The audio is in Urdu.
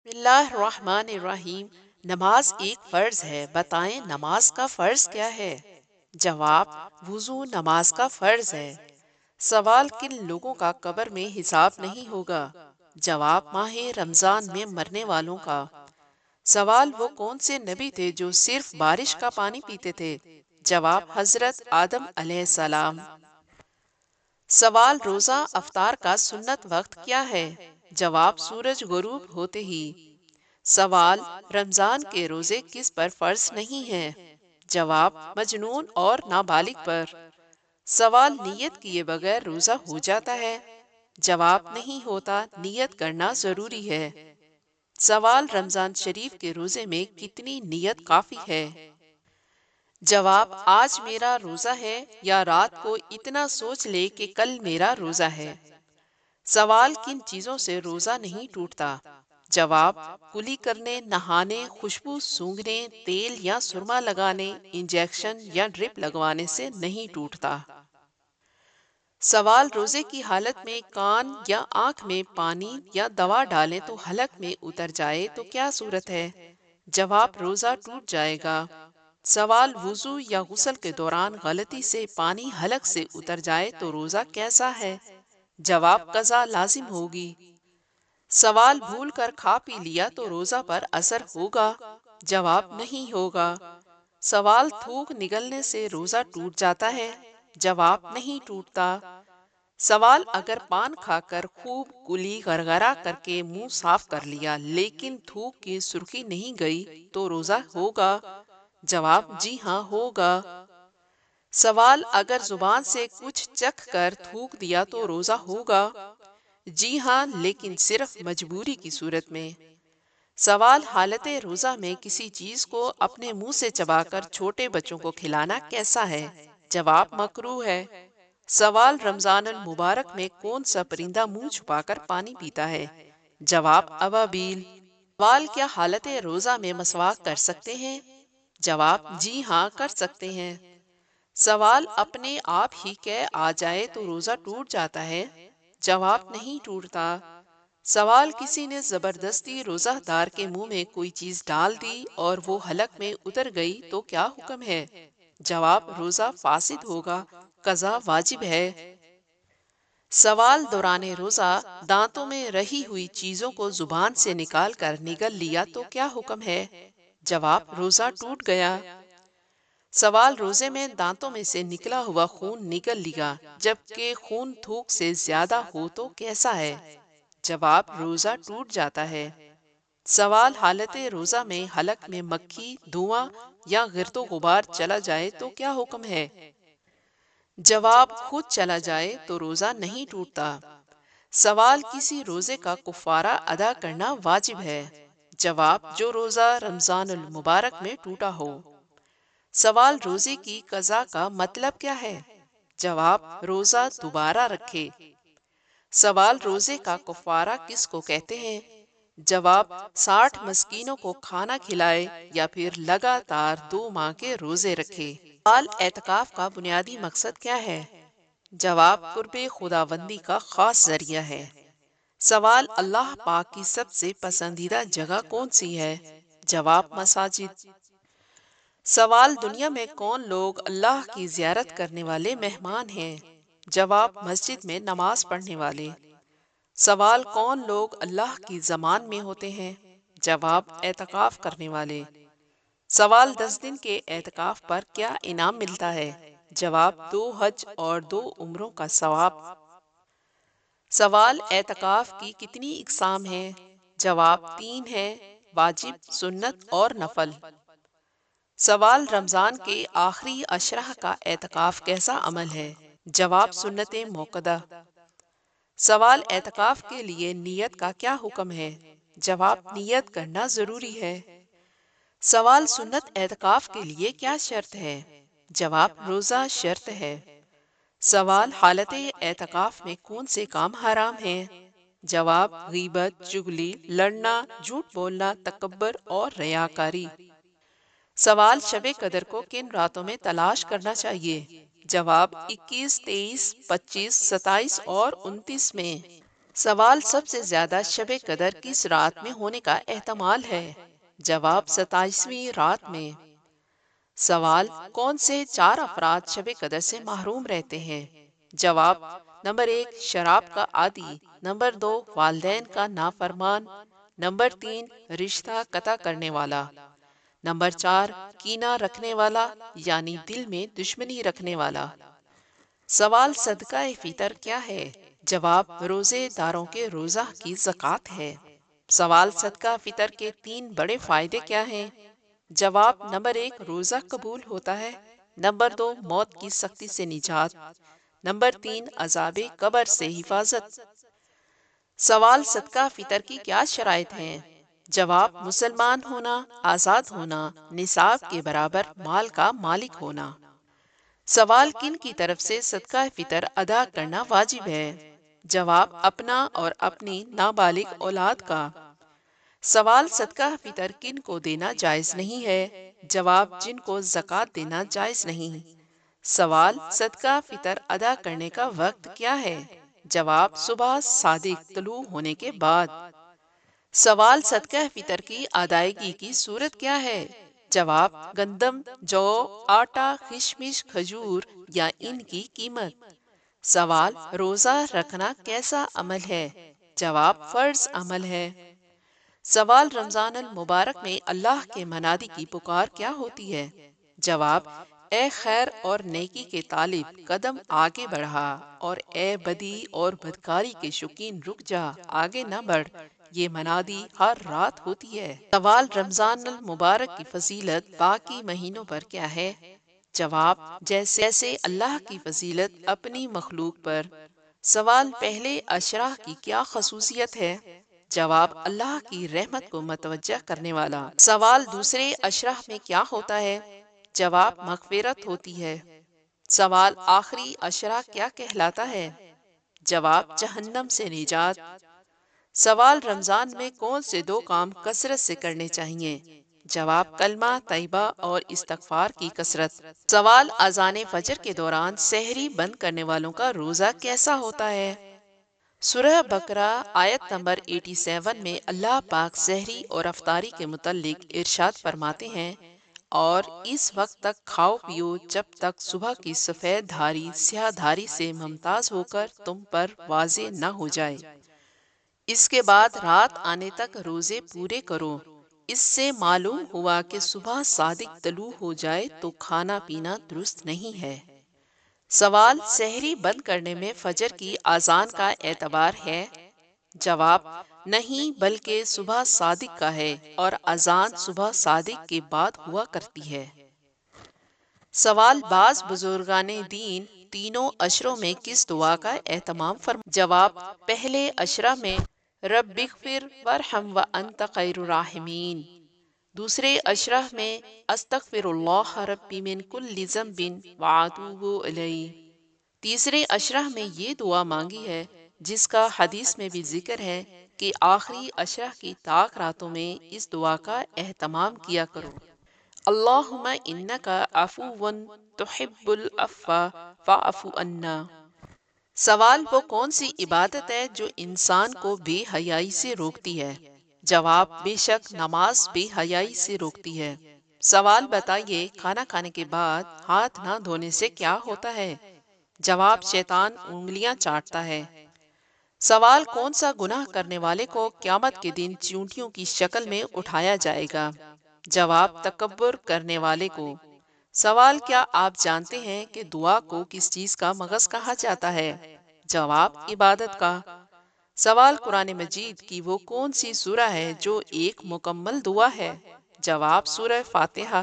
بسم اللہ الرحمن الرحیم۔ نماز ایک فرض ہے، بتائیں نماز کا فرض کیا ہے؟ جواب: وضو نماز کا فرض ہے۔ سوال: کن لوگوں کا قبر میں حساب نہیں ہوگا؟ جواب: ماہ رمضان میں مرنے والوں کا۔ سوال: وہ کون سے نبی تھے جو صرف بارش کا پانی پیتے تھے؟ جواب: حضرت آدم علیہ السلام۔ سوال: روزہ افطار کا سنت وقت کیا ہے؟ جواب: سورج غروب ہوتے ہی۔ سوال: رمضان کے روزے کس پر فرض نہیں ہیں؟ جواب: مجنون اور نابالغ پر۔ سوال: نیت کیے بغیر روزہ ہو جاتا ہے؟ جواب: نہیں ہوتا، نیت کرنا ضروری ہے۔ سوال: رمضان شریف کے روزے میں کتنی نیت کافی ہے؟ جواب: آج میرا روزہ ہے، یا رات کو اتنا سوچ لے کہ کل میرا روزہ ہے۔ سوال: کن چیزوں سے روزہ نہیں ٹوٹتا؟ جواب: کلی کرنے، نہانے، خوشبو سونگھنے، تیل یا سرما لگانے، انجیکشن یا ڈرپ لگوانے سے نہیں ٹوٹتا۔ سوال: روزے کی حالت میں کان یا آنکھ میں پانی یا دوا ڈالیں تو حلق میں اتر جائے تو کیا صورت ہے؟ جواب: روزہ ٹوٹ جائے گا۔ سوال: وضو یا غسل کے دوران غلطی سے پانی حلق سے اتر جائے تو روزہ کیسا ہے؟ جواب: قضا لازم ہوگی۔ سوال: بھول کر کھا پی لیا تو روزہ پر اثر ہوگا؟ جواب: نہیں ہوگا۔ سوال: تھوک نگلنے سے روزہ ٹوٹ جاتا ہے؟ جواب: نہیں ٹوٹتا۔ سوال: اگر پان کھا کر خوب کلی غرغرہ کر کے منہ صاف کر لیا لیکن تھوک کی سرخی نہیں گئی تو روزہ ہوگا؟ جواب: جی ہاں ہوگا۔ سوال: اگر زبان سے کچھ چکھ کر تھوک دیا تو روزہ ہوگا؟ جی ہاں، لیکن صرف مجبوری کی صورت میں۔ سوال: حالت روزہ میں کسی چیز کو اپنے منہ سے چبا کر چھوٹے بچوں کو کھلانا کیسا ہے؟ جواب: مکروہ ہے۔ سوال: رمضان المبارک میں کون سا پرندہ منہ چھپا کر پانی پیتا ہے؟ جواب: ابابیل۔ سوال: کیا حالت روزہ میں مسواک کر سکتے ہیں؟ جواب: جی ہاں، کر سکتے ہیں۔ سوال: اپنے آپ ہی کہ آ جائے تو روزہ ٹوٹ جاتا ہے؟ جواب: نہیں ٹوٹتا۔ سوال: کسی نے زبردستی روزہ دار کے منہ میں کوئی چیز ڈال دی اور وہ حلق میں اتر گئی تو کیا حکم ہے؟ جواب: روزہ فاسد ہوگا، قضا واجب ہے۔ سوال: دوران روزہ دانتوں میں رہی ہوئی چیزوں کو زبان سے نکال کر نگل لیا تو کیا حکم ہے؟ جواب: روزہ ٹوٹ گیا۔ سوال: روزے میں دانتوں میں سے نکلا ہوا خون نگل لیا جبکہ خون تھوک سے زیادہ ہو تو کیسا ہے؟ جواب: روزہ ٹوٹ جاتا ہے۔ سوال: حالت روزہ میں حلق میں مکھی، دھواں یا گرد و غبار چلا جائے تو کیا حکم ہے؟ جواب: خود چلا جائے تو روزہ نہیں ٹوٹتا۔ سوال: کسی روزے کا کفارہ ادا کرنا واجب ہے؟ جواب: جو روزہ رمضان المبارک میں ٹوٹا ہو۔ سوال: روزے کی قضا کا مطلب کیا ہے؟ جواب: روزہ دوبارہ رکھے۔ سوال: روزے کا کفارہ کس کو کہتے ہیں؟ جواب: 60 مسکینوں کو کھانا کھلائے یا پھر لگاتار 2 ماہ کے روزے رکھے۔ سوال: اعتکاف کا بنیادی مقصد کیا ہے؟ جواب: قرب خداوندی کا خاص ذریعہ ہے۔ سوال: اللہ پاک کی سب سے پسندیدہ جگہ کون سی ہے؟ جواب: مساجد۔ سوال: دنیا میں کون لوگ اللہ کی زیارت کرنے والے مہمان ہیں؟ جواب: مسجد میں نماز پڑھنے والے۔ سوال: کون لوگ اللہ کی ضمان میں ہوتے ہیں؟ جواب: اعتکاف کرنے والے۔ سوال: 10 دن کے اعتکاف پر کیا انعام ملتا ہے؟ جواب: 2 حج اور 2 عمروں کا ثواب۔ سوال: اعتکاف کی کتنی اقسام ہیں؟ جواب: 3 ہیں، واجب، سنت اور نفل۔ سوال: رمضان کے آخری عشرہ کا اعتکاف کیسا عمل ہے؟ جواب: سنت موقدہ۔ سوال: اعتکاف کے لیے نیت کا کیا حکم ہے؟ جواب: نیت کرنا ضروری ہے۔ سوال: سنت اعتکاف کے لیے کیا شرط ہے؟ جواب: روزہ شرط ہے۔ سوال: حالت اعتکاف میں کون سے کام حرام ہیں؟ جواب: غیبت، چغلی، لڑنا، جھوٹ بولنا، تکبر اور ریاکاری۔ سوال: شب قدر کو کن راتوں میں تلاش کرنا چاہیے؟ جواب: 21، 23، 25، 27 اور 29 میں۔ سوال سب سے زیادہ شب قدر کس رات میں ہونے کا احتمال ہے؟ جواب 27ویں رات میں۔ سوال کون سے 4 افراد شب قدر سے محروم رہتے ہیں؟ جواب نمبر 1 شراب کا عادی، نمبر 2 والدین کا نافرمان، نمبر 3 رشتہ قطع کرنے والا، نمبر 4 کینہ رکھنے والا یعنی دل میں دشمنی رکھنے والا۔ سوال صدقہ فطر کیا ہے؟ جواب روزے داروں کے روزہ کی زکوٰۃ ہے۔ سوال صدقہ فطر کے 3 بڑے فائدے کیا ہیں؟ جواب نمبر 1 روزہ قبول ہوتا ہے، نمبر 2 موت کی سختی سے نجات، نمبر 3 عذاب قبر سے حفاظت۔ سوال صدقہ فطر کی کیا شرائط ہیں؟ جواب مسلمان ہونا، آزاد ہونا، نصاب کے برابر مال کا مالک ہونا۔ سوال کن کی طرف سے صدقہ فطر ادا کرنا واجب ہے؟ جواب اپنا اور اپنی نابالغ اولاد کا۔ سوال صدقہ فطر کن کو دینا جائز نہیں ہے؟ جواب جن کو زکوٰۃ دینا جائز نہیں۔ سوال صدقہ فطر ادا کرنے کا وقت کیا ہے؟ جواب صبح صادق طلوع ہونے کے بعد۔ سوال صدقہ فطر کی ادائیگی کی صورت کیا ہے؟ جواب گندم، جو، آٹا، کشمش، کھجور یا ان کی قیمت۔ سوال روزہ رکھنا کیسا عمل ہے؟ جواب فرض عمل ہے۔ سوال رمضان المبارک میں اللہ کے منادی کی پکار کیا ہوتی ہے؟ جواب اے خیر اور نیکی کے طالب قدم آگے بڑھا، اور اے بدی اور بدکاری کے شوقین رک جا، آگے نہ بڑھ۔ یہ منادی ہر رات ہوتی ہے۔ سوال رمضان المبارک کی فضیلت باقی مہینوں پر کیا ہے؟ جواب جیسے اللہ کی فضیلت اپنی مخلوق پر۔ سوال پہلے عشرہ کی کیا خصوصیت ہے؟ جواب اللہ کی رحمت کو متوجہ کرنے والا۔ سوال دوسرے عشرہ میں کیا ہوتا ہے؟ جواب مغفرت ہوتی ہے۔ سوال آخری عشرہ کیا کہلاتا ہے؟ جواب جہنم سے نجات۔ سوال رمضان میں کون سے 2 کام کثرت سے کرنے چاہیے؟ جواب کلمہ طیبہ اور استغفار کی کثرت۔ سوال اذان فجر کے دوران سحری بند کرنے والوں کا روزہ کیسا ہوتا ہے؟ سورہ بقرہ آیت نمبر 87 میں اللہ پاک سحری اور افطاری کے متعلق ارشاد فرماتے ہیں، اور اس وقت تک کھاؤ پیو جب تک صبح کی سفید دھاری سیاہ دھاری سے ممتاز ہو کر تم پر واضح نہ ہو جائے۔ اس کے بعد رات آنے تک روزے پورے کرو۔ اس سے معلوم ہوا کہ صبح صادق طلوع ہو جائے تو کھانا پینا درست نہیں ہے۔ سوال سحری بند کرنے میں فجر کی اذان کا اعتبار ہے؟ جواب نہیں، بلکہ صبح صادق کا ہے، اور اذان صبح صادق کے بعد ہوا کرتی ہے۔ سوال بعض بزرگان دین تینوں عشروں میں کس دعا کا اہتمام فرما؟ جواب پہلے عشرہ میں رب اغفر وارحم وانت خیر الراحمین، دوسرے عشرہ میں استغفر اللہ ربی من کل ذنب واتوب الیہ، تیسرے عشرہ میں یہ دعا مانگی ہے جس کا حدیث میں بھی ذکر ہے کہ آخری عشرہ کی طاق راتوں میں اس دعا کا اہتمام کیا کرو۔ اللہم انک عفو تحب العفو فاعف عنا۔ سوال وہ کون سی عبادت ہے جو انسان کو بے حیائی سے روکتی ہے؟ جواب بے شک نماز بے حیائی سے روکتی ہے۔ سوال بتائیے کھانا کھانے کے بعد ہاتھ نہ دھونے سے کیا ہوتا ہے؟ جواب شیطان انگلیاں چاٹتا ہے۔ سوال کون سا گناہ کرنے والے کو قیامت کے دن چیونٹیوں کی شکل میں اٹھایا جائے گا؟ جواب تکبر کرنے والے کو۔ سوال کیا آپ جانتے ہیں کہ دعا کو کس چیز کا مغز کہا جاتا ہے؟ جواب عبادت کا۔ سوال قرآن مجید کی وہ کون سی سورہ ہے جو ایک مکمل دعا ہے؟ جواب سورہ فاتحہ۔